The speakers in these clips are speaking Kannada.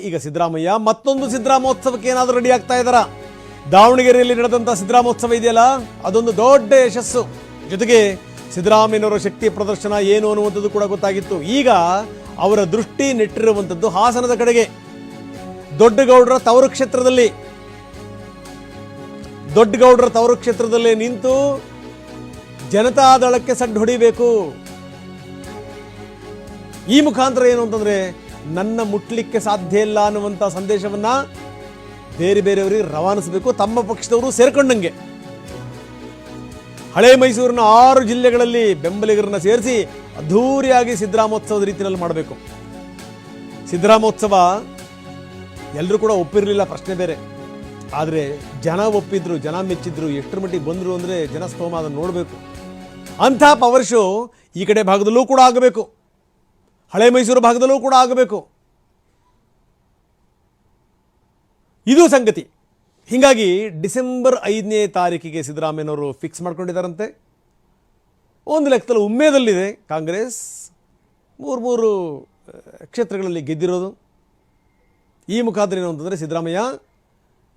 ಈಗ ಸಿದ್ದರಾಮಯ್ಯ ಮತ್ತೊಂದು ಸಿದ್ದರಾಮೋತ್ಸವಕ್ಕೆ ಏನಾದರೂ ರೆಡಿ ಆಗ್ತಾ ಇದ್ದಾರಾ? ದಾವಣಗೆರೆಯಲ್ಲಿ ನಡೆದಂತ ಸಿದ್ದರಾಮೋತ್ಸವ ಇದೆಯಲ್ಲ, ಅದೊಂದು ದೊಡ್ಡ ಯಶಸ್ಸು. ಜೊತೆಗೆ ಸಿದ್ದರಾಮಯ್ಯನವರ ಶಕ್ತಿ ಪ್ರದರ್ಶನ ಏನು ಅನ್ನುವಂಥದ್ದು ಕೂಡ ಗೊತ್ತಾಗಿತ್ತು. ಈಗ ಅವರ ದೃಷ್ಟಿ ನೆಟ್ಟಿರುವಂಥದ್ದು ಹಾಸನದ ಕಡೆಗೆ. ದೊಡ್ಡಗೌಡರ ತವರು ಕ್ಷೇತ್ರದಲ್ಲಿ ನಿಂತು ಜನತಾದಳಕ್ಕೆ ಸಡ್ಡು ಹೊಡಿಬೇಕು. ಈ ಮುಖಾಂತರ ಏನು ಅಂತಂದ್ರೆ, ನನ್ನ ಮುಟ್ಲಿಕ್ಕೆ ಸಾಧ್ಯ ಇಲ್ಲ ಅನ್ನುವಂಥ ಸಂದೇಶವನ್ನ ಬೇರೆಯವರಿಗೆ ರವಾನಿಸಬೇಕು, ತಮ್ಮ ಪಕ್ಷದವರು ಸೇರ್ಕೊಂಡಂಗೆ. ಹಳೆ ಮೈಸೂರಿನ 6 ಜಿಲ್ಲೆಗಳಲ್ಲಿ ಬೆಂಬಲಿಗರನ್ನ ಸೇರಿಸಿ ಅದ್ಧೂರಿಯಾಗಿ ಸಿದ್ದರಾಮೋತ್ಸವದ ರೀತಿಯಲ್ಲಿ ಮಾಡಬೇಕು. ಸಿದ್ದರಾಮೋತ್ಸವ ಎಲ್ಲರೂ ಕೂಡ ಒಪ್ಪಿರಲಿಲ್ಲ, ಪ್ರಶ್ನೆ ಬೇರೆ. ಆದರೆ ಜನ ಒಪ್ಪಿದ್ರು, ಜನ ಮೆಚ್ಚಿದ್ರು. ಎಷ್ಟರ ಮಟ್ಟಿಗೆ ಬಂದರು ಅಂದರೆ ಜನಸ್ತೋಮ ಅದನ್ನು ನೋಡಬೇಕು. ಅಂಥ ಪವರ್ ಶೋ ಈ ಕಡೆ ಭಾಗದಲ್ಲೂ ಕೂಡ ಆಗಬೇಕು, ಹಳೆ ಮೈಸೂರು ಭಾಗದಲ್ಲೂ ಕೂಡ ಆಗಬೇಕು. ಇದು ಸಂಗತಿ. ಹೀಗಾಗಿ ಡಿಸೆಂಬರ್ 5ನೇ ತಾರೀಕಿಗೆ ಸಿದ್ದರಾಮಯ್ಯನವರು ಫಿಕ್ಸ್ ಮಾಡ್ಕೊಂಡಿದ್ದಾರಂತೆ. ಒಂದು ಲೆಕ್ಕದಲ್ಲಿ ಉಮ್ಮೇದಲ್ಲಿದೆ ಕಾಂಗ್ರೆಸ್. 3 ಕ್ಷೇತ್ರಗಳಲ್ಲಿ ಗೆದ್ದಿರೋದು. ಈ ಮುಖಾಂತರ ಏನು ಅಂತಂದರೆ, ಸಿದ್ದರಾಮಯ್ಯ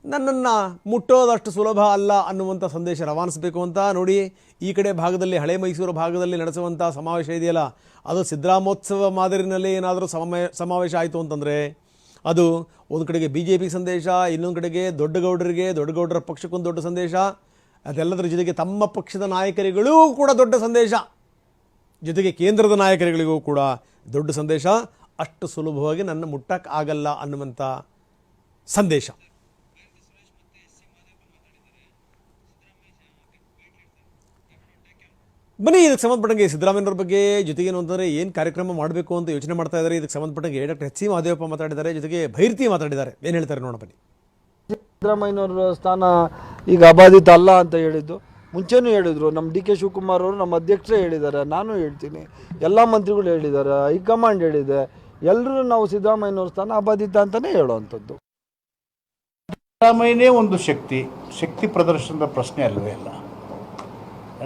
ನನ್ನನ್ನು ಮುಟ್ಟೋದಷ್ಟು ಸುಲಭ ಅಲ್ಲ ಅನ್ನುವಂಥ ಸಂದೇಶ ರವಾನಿಸಬೇಕು ಅಂತ. ನೋಡಿ, ಈ ಕಡೆ ಭಾಗದಲ್ಲಿ, ಹಳೆ ಮೈಸೂರು ಭಾಗದಲ್ಲಿ ನಡೆಸುವಂಥ ಸಮಾವೇಶ ಇದೆಯಲ್ಲ, ಅದು ಸಿದ್ದರಾಮೋತ್ಸವ ಮಾದರಿನಲ್ಲಿ ಏನಾದರೂ ಸಮಾವೇಶ ಆಯಿತು ಅಂತಂದರೆ, ಅದು ಒಂದು ಕಡೆಗೆ BJP ಸಂದೇಶ, ಇನ್ನೊಂದು ಕಡೆಗೆ ದೊಡ್ಡಗೌಡರ ಪಕ್ಷಕ್ಕೊಂದು ದೊಡ್ಡ ಸಂದೇಶ, ಅದೆಲ್ಲದರ ಜೊತೆಗೆ ತಮ್ಮ ಪಕ್ಷದ ನಾಯಕರಿಗೂ ಕೂಡ ದೊಡ್ಡ ಸಂದೇಶ, ಜೊತೆಗೆ ಕೇಂದ್ರದ ನಾಯಕರುಗಳಿಗೂ ಕೂಡ ದೊಡ್ಡ ಸಂದೇಶ. ಅಷ್ಟು ಸುಲಭವಾಗಿ ನನ್ನ ಮುಟ್ಟಕ್ಕೆ ಆಗಲ್ಲ ಅನ್ನುವಂಥ ಸಂದೇಶ. ಬನ್ನಿ, ಇದಕ್ಕೆ ಸಂಬಂಧಪಟ್ಟಂಗೆ ಸಿದ್ದರಾಮಯ್ಯನವ್ರ ಬಗ್ಗೆ, ಜೊತೆಗೆ ಏನು ಅಂತಂದರೆ ಏನು ಕಾರ್ಯಕ್ರಮ ಮಾಡಬೇಕು ಅಂತ ಯೋಚನೆ ಮಾಡ್ತಾ ಇದ್ದಾರೆ. ಇದಕ್ಕೆ ಸಂಬಂಧಪಟ್ಟಂಗೆ ಡಾಕ್ಟರ್ ಎಚ್ ಸಿ ಮಹದೇವಪ್ಪ ಮಾತಾಡಿದ್ದಾರೆ, ಜೊತೆಗೆ ಭೈರತಿ ಮಾತಾಡಿದ್ದಾರೆ. ಏನು ಹೇಳ್ತಾರೆ ನೋಡೋಣ ಬನ್ನಿ. ಸಿದ್ದರಾಮಯ್ಯನವರ ಸ್ಥಾನ ಈಗ ಅಬಾಧಿತ ಅಲ್ಲ ಅಂತ ಹೇಳಿದ್ದು ಮುಂಚೆನೂ ಹೇಳಿದರು. ನಮ್ಮ DK ಶಿವಕುಮಾರ್ ಅವರು, ನಮ್ಮ ಅಧ್ಯಕ್ಷರೇ ಹೇಳಿದ್ದಾರೆ, ನಾನು ಹೇಳ್ತೀನಿ, ಎಲ್ಲ ಮಂತ್ರಿಗಳು ಹೇಳಿದ್ದಾರೆ, ಹೈಕಮಾಂಡ್ ಹೇಳಿದೆ. ಎಲ್ಲರೂ ನಾವು ಸಿದ್ದರಾಮಯ್ಯನವ್ರ ಸ್ಥಾನ ಅಬಾಧಿತ ಅಂತಲೇ ಹೇಳುವಂಥದ್ದು. ಸಿದ್ದರಾಮಯ್ಯನೇ ಒಂದು ಶಕ್ತಿ ಪ್ರದರ್ಶನದ ಪ್ರಶ್ನೆ ಅಲ್ಲವೇ ಅಲ್ಲ.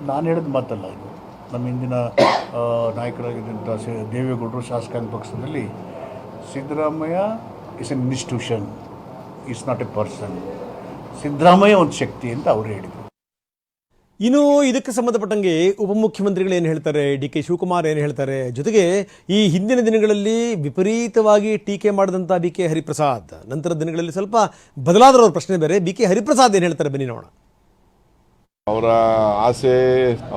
ನಾನು ಹೇಳಿದ ಮಾತಲ್ಲ ಇದು. ನಮ್ಮ ಹಿಂದಿನ ನಾಯಕರಾಗಿದ್ದಂಥ ದೇವೇಗೌಡರು ಶಾಸಕಾಂಗ ಪಕ್ಷದಲ್ಲಿ Siddaramaiah is N institution, is not A person. Siddaramaiah ಒಂದು ಶಕ್ತಿ ಅಂತ ಅವರು ಹೇಳಿದರು. ಇನ್ನು ಇದಕ್ಕೆ ಸಂಬಂಧಪಟ್ಟಂಗೆ ಉಪಮುಖ್ಯಮಂತ್ರಿಗಳು ಏನು ಹೇಳ್ತಾರೆ, DK ಶಿವಕುಮಾರ್ ಏನು ಹೇಳ್ತಾರೆ, ಜೊತೆಗೆ ಈ ಹಿಂದಿನ ದಿನಗಳಲ್ಲಿ ವಿಪರೀತವಾಗಿ ಟೀಕೆ ಮಾಡಿದಂಥ BK ಹರಿಪ್ರಸಾದ್, ನಂತರ ದಿನಗಳಲ್ಲಿ ಸ್ವಲ್ಪ ಬದಲಾದರವ್ರ ಪ್ರಶ್ನೆ ಬೇರೆ. BK ಹರಿಪ್ರಸಾದ್ ಏನು ಹೇಳ್ತಾರೆ ಬನ್ನಿ ನೋಡೋಣ. ಅವರ ಆಸೆ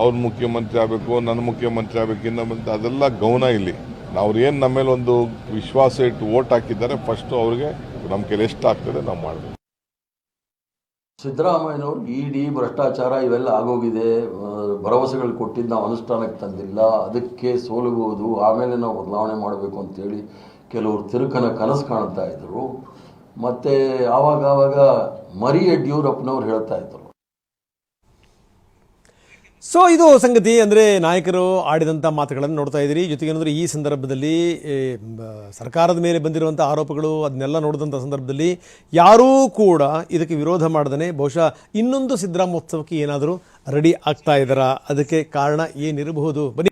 ಅವ್ರು ಮುಖ್ಯಮಂತ್ರಿ ಆಗಬೇಕು, ನನ್ನ ಮುಖ್ಯಮಂತ್ರಿ ಆಗಬೇಕು, ಇನ್ನೊಂದು ಅದೆಲ್ಲ ಗೌನ ಇಲ್ಲಿ. ಅವ್ರು ಏನು ನಮ್ಮ ಮೇಲೆ ಒಂದು ವಿಶ್ವಾಸ ಇಟ್ಟು ಓಟ್ ಹಾಕಿದ್ದಾರೆ, ಫಸ್ಟು ಅವ್ರಿಗೆ ನಮ್ಮ ಕೈಲಿ ಎಷ್ಟು ಆಗ್ತದೆ ನಾವು ಮಾಡಬೇಕು. ಸಿದ್ದರಾಮಯ್ಯನವರು ಇಡಿ ಭ್ರಷ್ಟಾಚಾರ ಇವೆಲ್ಲ ಆಗೋಗಿದೆ, ಭರವಸೆಗಳು ಕೊಟ್ಟಿದ್ದು ನಾವು ಅನುಷ್ಠಾನಕ್ಕೆ ತಂದಿಲ್ಲ, ಅದಕ್ಕೆ ಸೋಲುವುದು, ಆಮೇಲೆ ನಾವು ಬದಲಾವಣೆ ಮಾಡಬೇಕು ಅಂತೇಳಿ ಕೆಲವರು ತಿರುಕನ ಕನಸು ಕಾಣ್ತಾ ಇದ್ರು. ಮತ್ತು ಆವಾಗ ಮರಿ ಯಡಿಯೂರಪ್ಪನವ್ರು ಹೇಳ್ತಾ ಇದ್ರು. ಸೊ ಇದು ಸಂಗತಿ. ಅಂದರೆ ನಾಯಕರು ಆಡಿದಂಥ ಮಾತುಗಳನ್ನು ನೋಡ್ತಾ ಇದ್ದೀರಿ. ಜೊತೆಗೆ ಏನಂದರೆ, ಈ ಸಂದರ್ಭದಲ್ಲಿ ಸರ್ಕಾರದ ಮೇಲೆ ಬಂದಿರುವಂಥ ಆರೋಪಗಳು ಅದನ್ನೆಲ್ಲ ನೋಡಿದಂಥ ಸಂದರ್ಭದಲ್ಲಿ ಯಾರೂ ಕೂಡ ಇದಕ್ಕೆ ವಿರೋಧ ಮಾಡ್ದೇ ಬಹುಶಃ ಇನ್ನೊಂದು ಸಿದ್ದರಾಮೋತ್ಸವಕ್ಕೆ ಏನಾದರೂ ರೆಡಿ ಆಗ್ತಾ ಇದ್ದಾರಾ? ಅದಕ್ಕೆ ಕಾರಣ ಏನಿರಬಹುದು? ಬನ್ನಿ.